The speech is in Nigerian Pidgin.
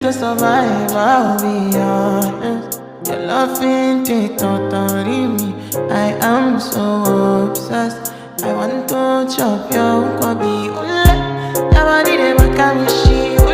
to survive, I'll be honest. Your love ain't it, totally me. I am so obsessed. I want to chop your kwabi. Ule, nobody dey back me she.